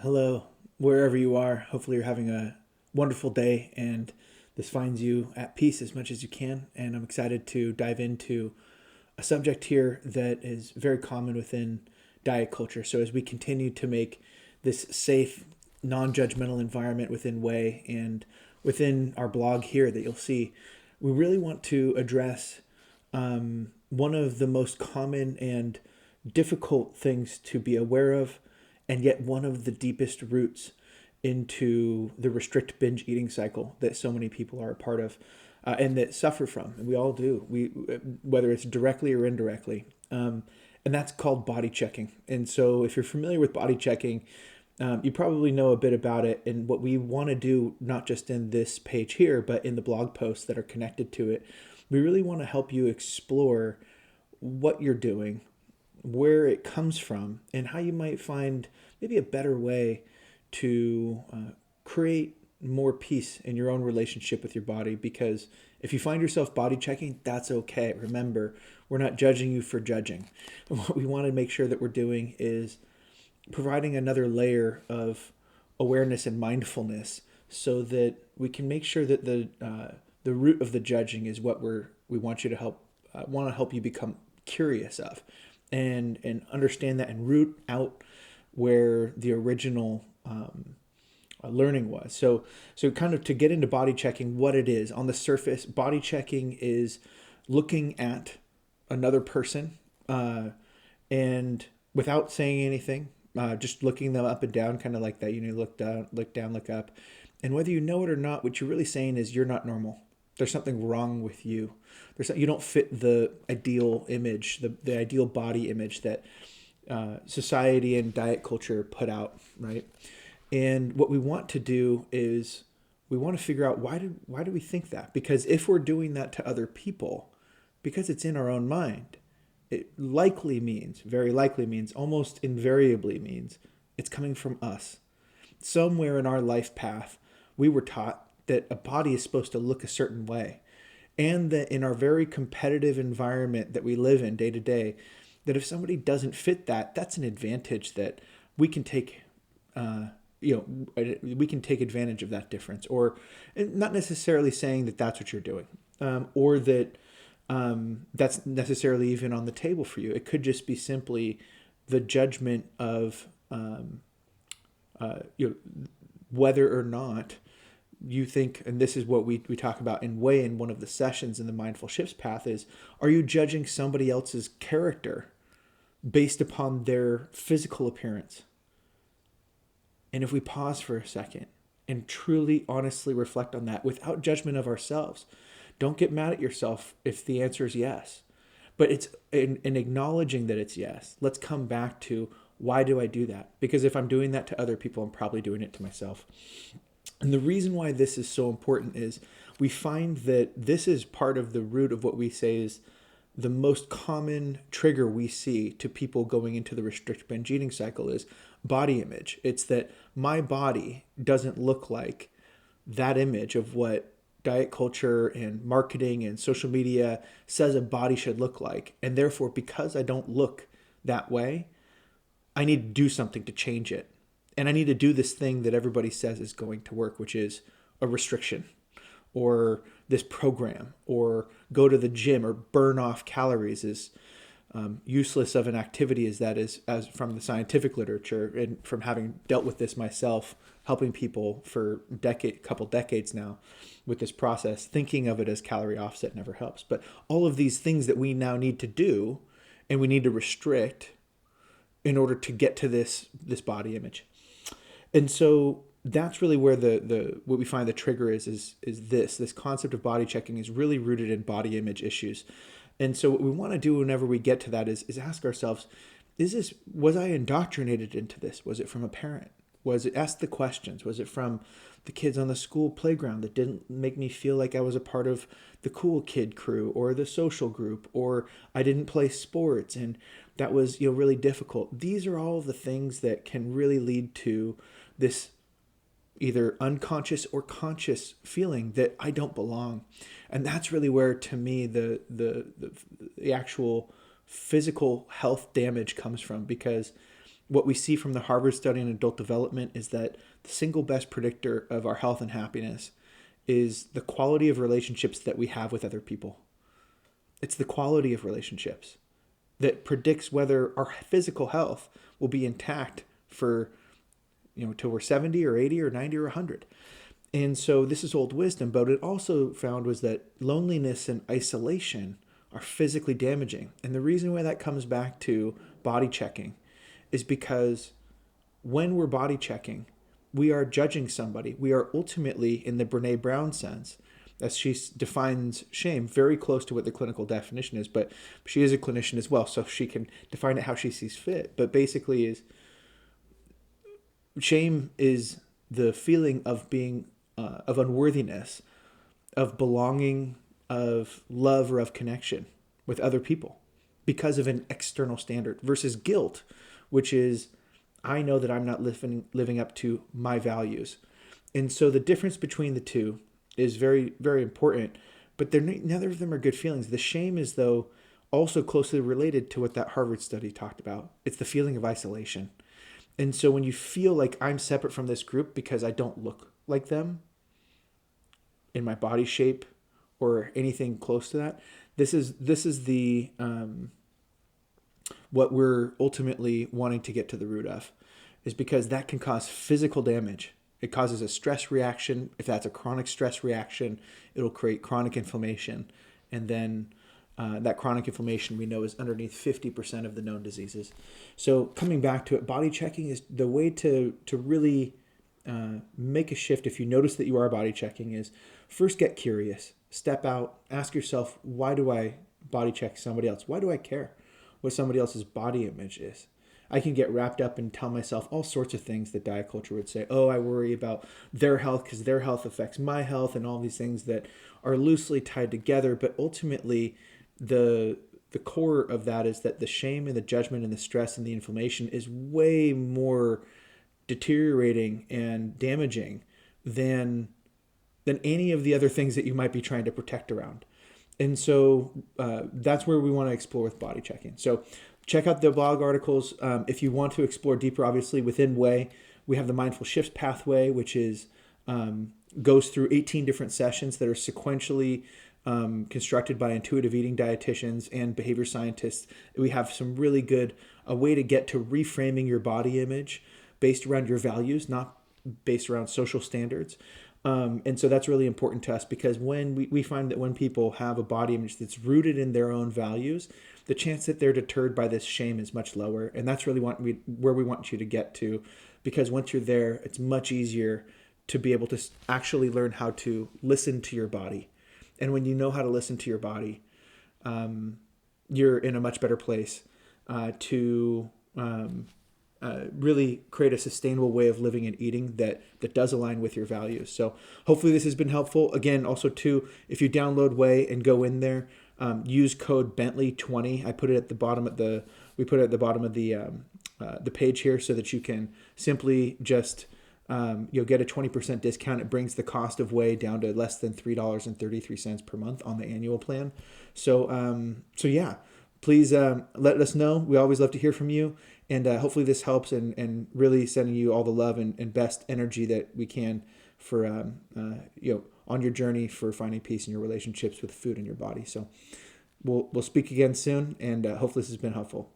Hello, wherever you are. Hopefully, you're having a wonderful day and this finds you at peace as much as you can. And I'm excited to dive into a subject here that is very common within diet culture. So, as we continue to make this safe, non judgmental environment within Way and within our blog here that you'll see, we really want to address one of the most common and difficult things to be aware of, and yet one of the deepest roots into the restrict binge eating cycle that so many people are a part of, and that suffer from, and we all do. We whether it's directly or indirectly, and that's called body checking. And so, if you're familiar with body checking, you probably know a bit about it. And what we want to do, not just in this page here, but in the blog posts that are connected to it, we really want to help you explore what you're doing, where it comes from, and how you might find maybe a better way to create more peace in your own relationship with your body. Because if you find yourself body checking, that's okay. Remember, we're not judging you for judging. What we want to make sure that we're doing is providing another layer of awareness and mindfulness so that we can make sure that the root of the judging is what we want you to want to help you become curious of, and understand that and root out where the original learning was. So kind of to get into body checking, what it is on the surface, body checking is looking at another person and without saying anything, just looking them up and down, kind of like that. Look down, look up, and whether you know it or not, what you're really saying is you're not normal. There's something wrong with you. You don't fit the ideal image, the ideal body image that society and diet culture put out, right? And what we want to do is we want to figure out why do we think that? Because if we're doing that to other people, because it's in our own mind, it very likely means, almost invariably means it's coming from us. Somewhere in our life path, we were taught that a body is supposed to look a certain way, and that in our very competitive environment that we live in day to day, that if somebody doesn't fit that, that's an advantage that we can take. We can take advantage of that difference, or not necessarily saying that that's what you're doing, or that that's necessarily even on the table for you. It could just be simply the judgment of whether or not you think, and this is what we talk about in Way in one of the sessions in the Mindful Shifts path, is, are you judging somebody else's character based upon their physical appearance? And if we pause for a second and truly, honestly reflect on that without judgment of ourselves, don't get mad at yourself if the answer is yes. But it's in acknowledging that it's yes. Let's come back to, why do I do that? Because if I'm doing that to other people, I'm probably doing it to myself. And the reason why this is so important is we find that this is part of the root of what we say is the most common trigger we see to people going into the restrict binge eating cycle is body image. It's that my body doesn't look like that image of what diet culture and marketing and social media says a body should look like. And therefore, because I don't look that way, I need to do something to change it. And I need to do this thing that everybody says is going to work, which is a restriction, or this program, or go to the gym, or burn off calories. Is useless of an activity as that is, as from the scientific literature, and from having dealt with this myself, helping people for couple decades now with this process, thinking of it as calorie offset never helps. But all of these things that we now need to do and we need to restrict in order to get to this body image. And so that's really where the what we find the trigger is this concept of body checking is really rooted in body image issues. And so what we want to do whenever we get to that is ask ourselves, was I indoctrinated into this? Was it from a parent? Ask the questions. Was it from the kids on the school playground that didn't make me feel like I was a part of the cool kid crew or the social group, or I didn't play sports and that was really difficult? These are all the things that can really lead to this either unconscious or conscious feeling that I don't belong. And that's really where, to me, the actual physical health damage comes from, because what we see from the Harvard study on adult development is that the single best predictor of our health and happiness is the quality of relationships that we have with other people. It's the quality of relationships that predicts whether our physical health will be intact for, till we're 70 or 80 or 90 or 100. And so this is old wisdom, but it also found was that loneliness and isolation are physically damaging. And the reason why that comes back to body checking is because when we're body checking, we are judging somebody. We are ultimately, in the Brene Brown sense, as she defines shame, very close to what the clinical definition is, but she is a clinician as well, so she can define it how she sees fit. But basically is shame is the feeling of being, of unworthiness, of belonging, of love, or of connection with other people because of an external standard, versus guilt, which is, I know that I'm not living up to my values. And so the difference between the two is very, very important, but neither of them are good feelings. The shame is, though, also closely related to what that Harvard study talked about. It's the feeling of isolation. And so when you feel like I'm separate from this group because I don't look like them in my body shape or anything close to that, this is the what we're ultimately wanting to get to the root of, is because that can cause physical damage. It causes a stress reaction. If that's a chronic stress reaction, it'll create chronic inflammation. And then that chronic inflammation, we know, is underneath 50% of the known diseases. So coming back to it, body checking is the way to really make a shift. If you notice that you are body checking, is first get curious. Step out. Ask yourself, why do I body check somebody else? Why do I care what somebody else's body image is? I can get wrapped up and tell myself all sorts of things that diet culture would say. Oh, I worry about their health because their health affects my health, and all these things that are loosely tied together. But ultimately, the core of that is that the shame and the judgment and the stress and the inflammation is way more deteriorating and damaging than any of the other things that you might be trying to protect around. And so that's where we want to explore with body checking. So check out the blog articles. If you want to explore deeper, obviously within Way, we have the Mindful Shifts Pathway, which is goes through 18 different sessions that are sequentially constructed by intuitive eating dietitians and behavior scientists. We have some really good, a way to get to reframing your body image based around your values, not based around social standards. And so that's really important to us, because when we find that when people have a body image that's rooted in their own values, the chance that they're deterred by this shame is much lower. And that's really where we want you to get to, because once you're there, it's much easier to be able to actually learn how to listen to your body. And when you know how to listen to your body, you're in a much better place to really create a sustainable way of living and eating that does align with your values. So hopefully this has been helpful. Again, also too, if you download Way and go in there, use code Bentley20. We put it at the bottom of the page here, so that you can simply just you'll get a 20% discount. It brings the cost of Way down to less than $3.33 per month on the annual plan. So yeah, please let us know. We always love to hear from you. And hopefully this helps, and really sending you all the love and best energy that we can for on your journey for finding peace in your relationships with food and your body. So we'll speak again soon, and hopefully this has been helpful.